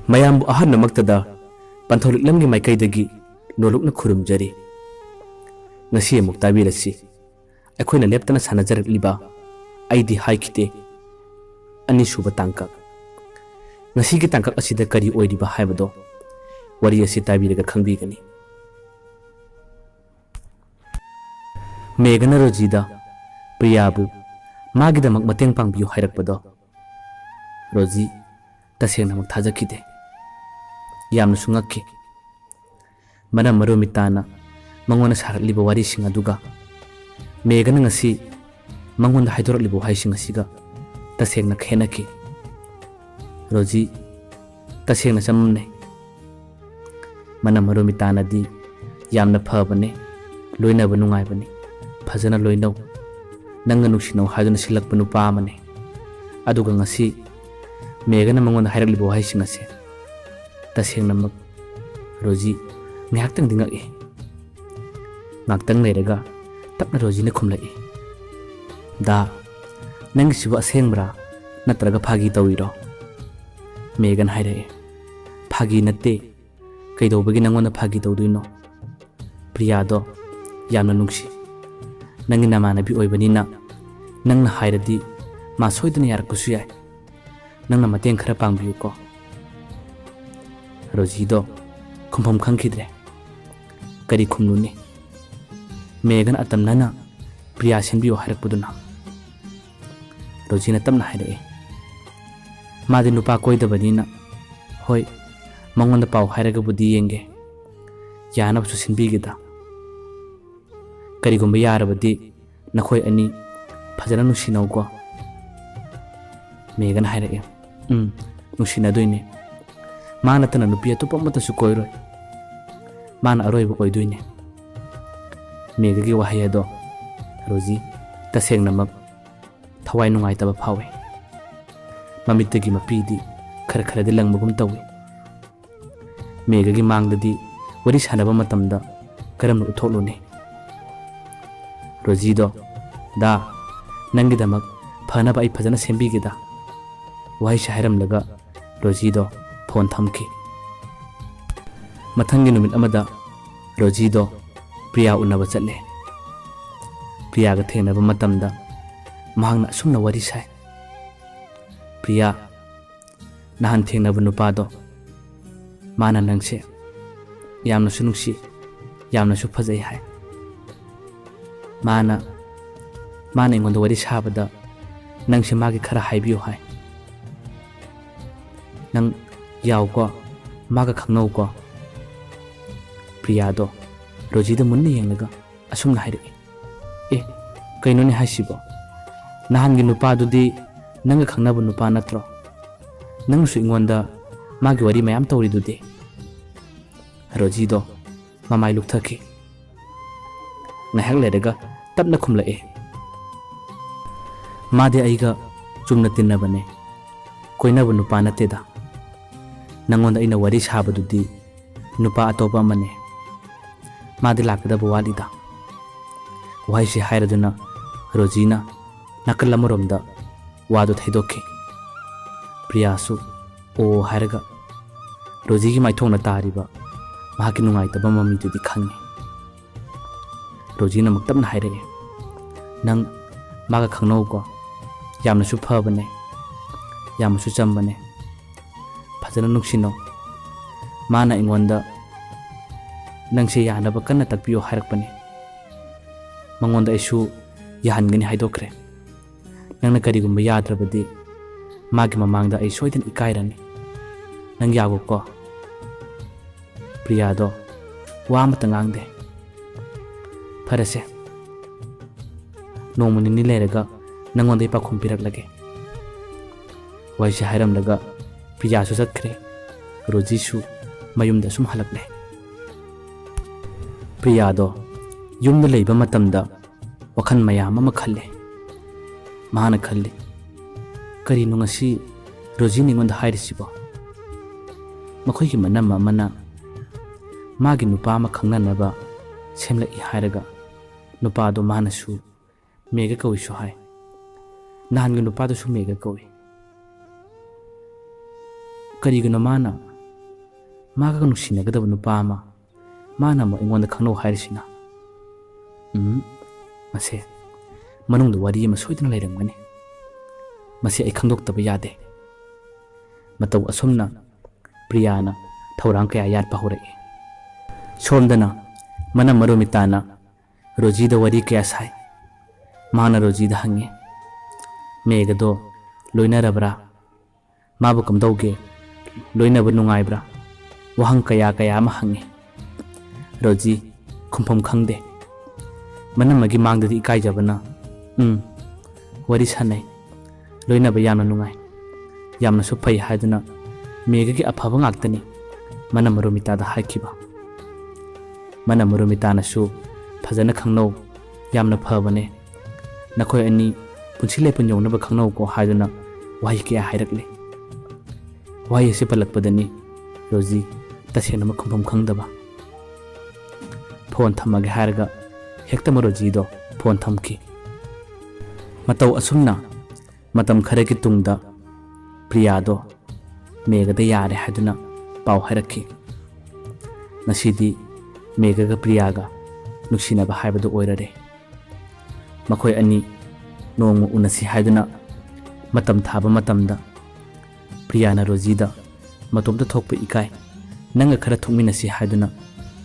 mayambu ahan namaktada Panthou Liklam gi maikaidagi nolokna khurumjari ngasi amuk tabirasi akhoi na leptana sanajarakliba Eidi Haikhide ani suba tangkak ngasi gi tangkak asida kari oiriba haibado wari asi tabiraga khangbigani Megana Rojida Priyabu magidamak mateng pangbiyu hairakpado Roji tasengna mak thajakide yamna sungakki mana maromitana mangona sarakliba wari sing aduga Megana ngasi mangonda haidorakliba haising asiga tasengna khenaki Roji tasengna chamne mana maromitana di yamna phabane loinaba nungaibani fazana loinau nanga nuksinau haiduna silakpa nupa amane aduga ngasi Megana mangonda hairakliba haising ase tasengna mak Roji ngaktang dingaki ngaktang leiraga tapna Roji na khumlai da nang siba asengbra natraga phagi tawiro Megana hairae phagi natte kaidobagi nangonda phagi tawduino Priyado yamna nungsi nangi namanabi oibanina nangna hairadi ma soidana yarakkusu yai nangna mateng khara pangbiyu ko Rojido khumpham khangkhidre kari khumnuni Megana atamnana Priya senbiyo hairakpuduna Rojina tamna hairae madi nupa koidabanina hoi mangonda pau hairagabudi yenge yanabsu sinbigida karigumba yarabadi nakhoi ani fajana nungsinauko Megana hairae nungsinadoine mana tana nupi atopa amatasu koiroi mana aroiba oidoine Megagi wahai ado Roji tasengnamak thawai nungaitaba phawe mamittagi mapidi khara kharadi langbagum tawi Megagi mangdadi wari sanaba matamda karamna utholune Rojido da nangidamak phanaba ai phajana sembigida wahai shahairamlaga Rojido phone thamki mathangi numit amada Rojido Priya unaba chatle Priya ga thenaba matamda mahangna sumna wari sai Priya nahan thenaba nupado mana nangse yamna sunungsi yamna su phajai hai mana ingonda wari sabada nangse magi khara haibiyo hai nang yaw ko maga khangnau ko Priyado Rojida munni yenglaga asumna haire kainoni haisibo nahangi nupa dudi nanga khangnabu nupa natro nangsu ingonda magi wari mayam tawri dudi Rojido mamai lukthaki ngahak leraga tapna khumlae made aiga chumna tinnabane koinabu nupa nateda nangonda ina wari sabadudi nupa atopa amane madi lakadaba walida waisi hairaduna Rojina nakal amaromda wado thaidoki Priyasu o hairaga Rojigi maithongna tariba mahaki nungaitaba mamidudi khangi Rojina maktabna hairae nang maga khangnau ko yamna su phabane yamna su chambane fajana nuksino mana ingonda nangse yanaba kanna takpiyo hairakpane mangonda isu yahangani haidokre nangna karigumba yadrabadi magi mamangda ai soidan ikairani nang yago ko Priyado wa amata ngangde farase nomuni ni leraga nangonda ipa khumpirak waisi hairamlaga Priya su chatkre Rojisu mayumda sum halakle Priyado yumda leiba matamda wakhan mayam ama khalle mahana khalle kari nungasi Roji ningonda hairisibo makhoi gi manama mana magi nupa ma khangnanaba semla I hairaga nupa do manasu mega kawi su hai nahan gi nupa do su mega kawi kariguna mana maga nungsinagdaba nupa ama mana mo ingonda khangno hairisina mase manungda wari ama soidana lairangmani mase ai khangdoktaba yade matau asumna Priyana thorang kaya yat pahurai somdana mana marumitana Roji da wari kaya sai mana Roji da hange mega do loina rabra mabu kamdauge loina bu nungai bra wahang kaya kaya ma hange Roji khumpham khangde mana magi mangda di ikai jabana wari sanai loina ba yamna nungai yamna su phai haiduna mega ki aphaba ngaktani mana marumita da haikiba mana marumita na su phajana khangno yamna phabane nakhoi ani punchile punyong na ba khangno ko haiduna wahi kya hairakle wahi se palakpadani Roji tasena ma khumpham khangdaba phone thamage harga hekta Roji do phone thamki matau asumna matam khare ki tungda Priya do mega da yare haduna pau harakhi nasidi mega ga Priya ga nuksina ba haibadu oirare makhoi ani nong unasi haiduna matam thaba matamda Priya na Roji da matomda thokpa ikai nanga khara thukminasi haiduna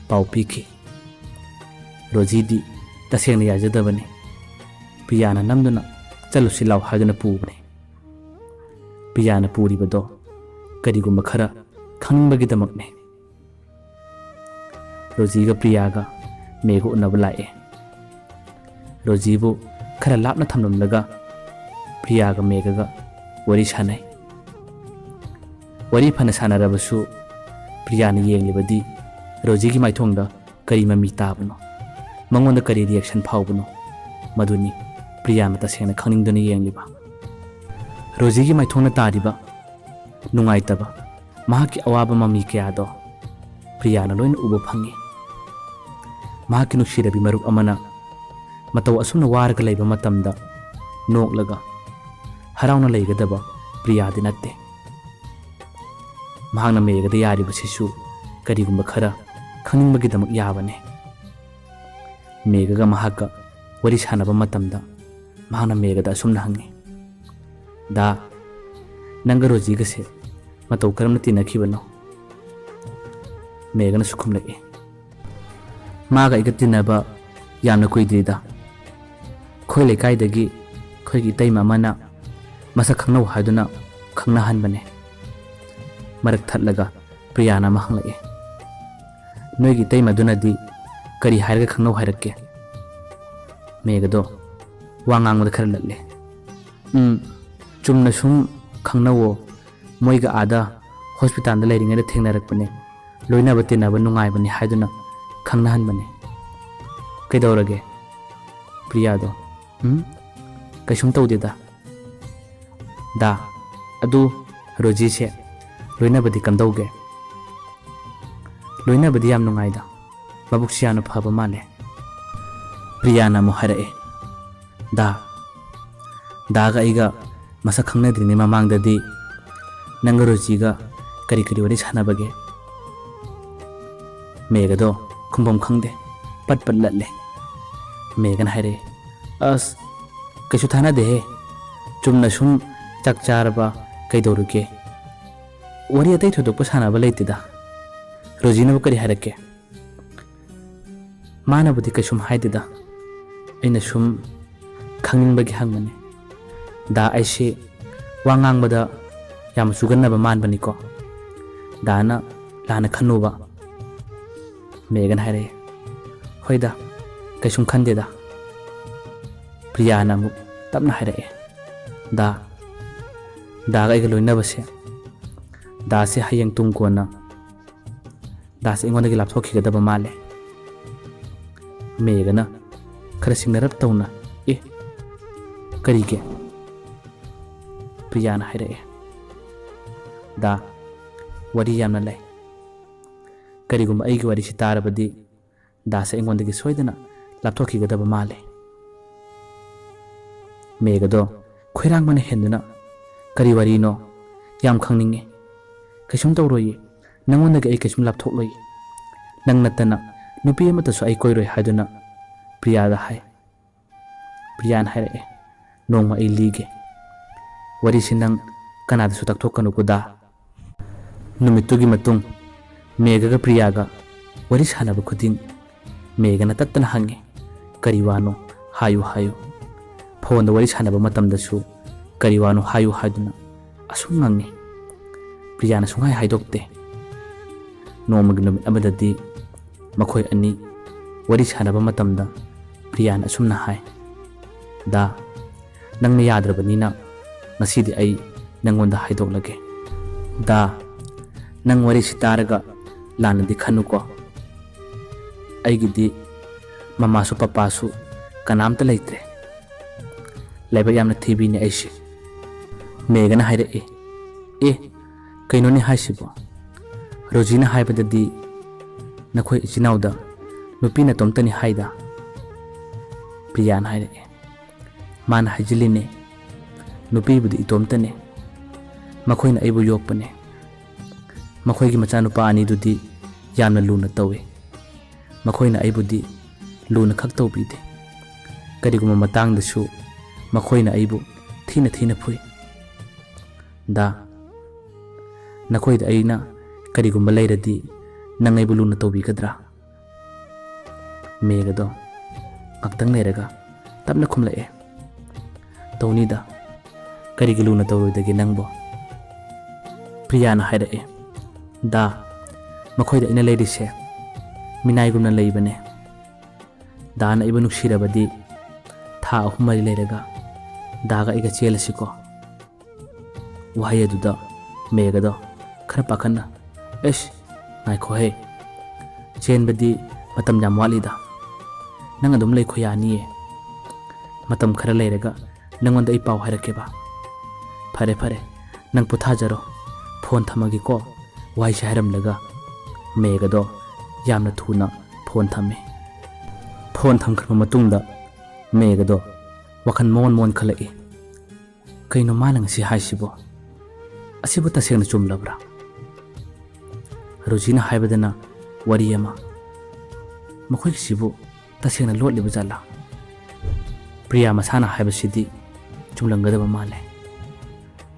pau piki Roji di tasengna yajadabani Priya na namduna chalusi law haiduna pubne Priya na puri bado karigumba khara khangbagi damakne Roji ga Priya ga mega unaba lae Roji bu khara lapna thamlamlaga Priya ga mega ga wari sanai wari phana sanarabasu Priya na yenglibadi Roji gi maithongda kari mami tabano mangonda kari reaction phawbano maduni Priya na tasena khaningdana yengliba Roji gi maithongna tariba nungaitaba mahaki awaba mami kya do Priya na loina uba phangi mahaki nuksirabi maruk amana matau asumna warga laiba matamda noklaga harauna laigadaba Priya di natte mahangna megada yariba sisu karigumba khara khaningbagidamak yabane megaga mahaka wari sanaba matamda mahangna megada asumna hangi da nanga Roji ga se matau karamna tinakibano megana sukhum lai maga iga tinaba yamna kuidrida khoi lekai dagi khoi gi taima mana masa khangnau haiduna khangna hanbane marak thatlaga Priya na mahanglai noi gi taima dunadi kari hairga khangnau hairakke megado wangangmada khara lalle chumna sum khangnawo moiga ada hospital da leiringa da thengnarakpane loina batina ba nungai bani haiduna khangna hanbane kaidorage Priya do kaisum tawdeda da adu Roji se loina badi kamdauge loina badi yam nungai da mabuksiana phaba male Priya na mo harae da ga iga masa khangnadrini mamangdadi nanga Roji ga kari kari wari sanabage mega do khumbam khangde pat pat lalle megan haire as kaisu thana de chumna sum chak charba kaidoruke wari atai thodok sanaba leitida Roji na kari harake mana budi kaisum haidida aina sum khangningbagi hangmane da aise wangangbada yam suganaba manbani ko dana lana khanuba megan haire hoida kaisum khandeda Priya na mu tapna haire da ga iga loina base da se hayang tung ko na da se ingona gi lapthok khigadaba male megana khara singnarap tawna karige Priya na haire da wari yamna lai karigum aigi wari sitarabadi da se ingondagi soidana lapthokigadaba male megado khoirang mane henduna kari wari no yam khangninge kaisum tawroyi Nangondaga ay kaisum lapthokloi nang natana nupi amatasu ay koiroi haiduna Priyada hai. Priyan hairake nongma ay lige warisi nang kanadasu takthokanu ko da. Numitugi matung Megaga Priyaga wari sanaba khuding Mega na tattana hange kariwano hayu hayu phone da wari sanaba matamdasu kariwano hayu haiduna asung ngangi Priyana sungai haidokte. Nomagi numit amadadi makhoi ani wari sanaba matamda Priyana asumna hai da nangna yadrabanina ngasidi ai nangonda haidoklage da nang wari sitaraga lanadi khanuko aigidi mamasu papasu kanamta leitre laiba yamna thibini aishi. Megana haire kainoni haisibo Rojina haibadadi nakhoi ichinauda nupina tomtani haida. Priyan haire mana hajiline nupibudi itomtane makhoina aibu yokpane makhoigi machanupa ani dudi yamna luna tawe makhoina aibudi luna khak tawbide kariguma matangdasu makhoina aibu thina phui da nakhoida aina kariguma leiradi nang aibu luna tawbigadra. Megado ngaktang leiraga tapna khumlae tawnida karigi luna tawrodagi nangbo. Priyana hairake da makhoida ina leirise minaigumna leibane Daan aiba nuksirabadi tha ahumari leiraga daga iga chelasiko wahai aduda Megado khara pakhanna naikho he chenbadi matam jam walida nang adum leikho yani matam khara leiraga nangonda ai paw hairakeba fare nang puthajaro phone thamagi ko wai shaharam laga. Megado yamna thuna phone thame phone thamkhra matungda Megado wakhan mon khalai kaino manang si haisibo asibu tasengna chumlabra. Rojina haibadana wariyama makhoi sibu tasengna lotliba jala. Priya masana haibasidi chumlangadaba male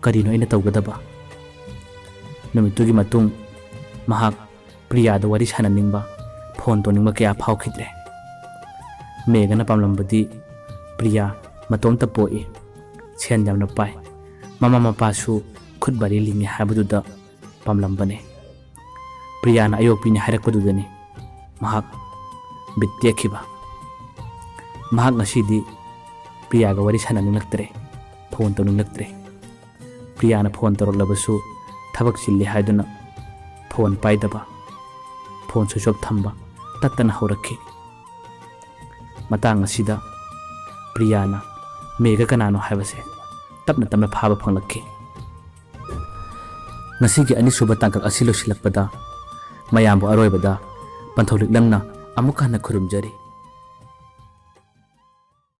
karino ina tawgadaba. Numitugi matung mahak Priyada wari sananingba phone toningba kaya phawkhidre. Megana pamlambadi Priya matomta poi chen jamna pai mama mapasu khutbari lingi habaduda pamlambane. Priyana ayokpini hairakpadudani mahak bityakhiba. Mahak ngasidi Priyaga wari sananinglaktare phone toninglaktare. Priyana phone toroklabasu thabak chilli haiduna phone paidaba phone switch off thamba tattana haurakhi. Matang asida Priyana Mega kanano haibase tapna phaba phanglakhi. Ngasigi anisuba tangkak asilo silakpada mayambo aroibada Panthou Liklamna amukana khurumjari.